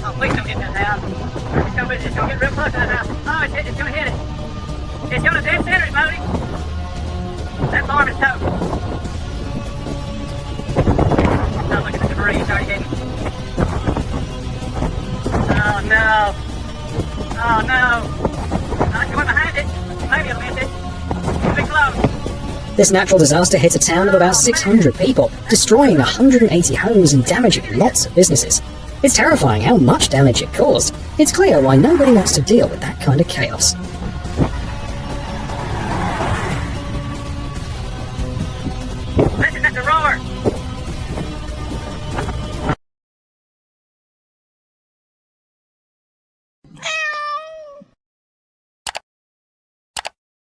Oh, please don't hit that house. It's gonna get real close to that house. Oh, it's gonna hit it. It's gonna dead center it, Bodie. That farm is toast. Oh, look at the debris. It's already hitting. Oh, no. Oh, no. Not going behind it. Maybe it'll miss it. It'll be close. This natural disaster hit a town of about 600 people, destroying 180 homes and damaging lots of businesses. It's terrifying how much damage it caused. It's clear why nobody wants to deal with that kind of chaos.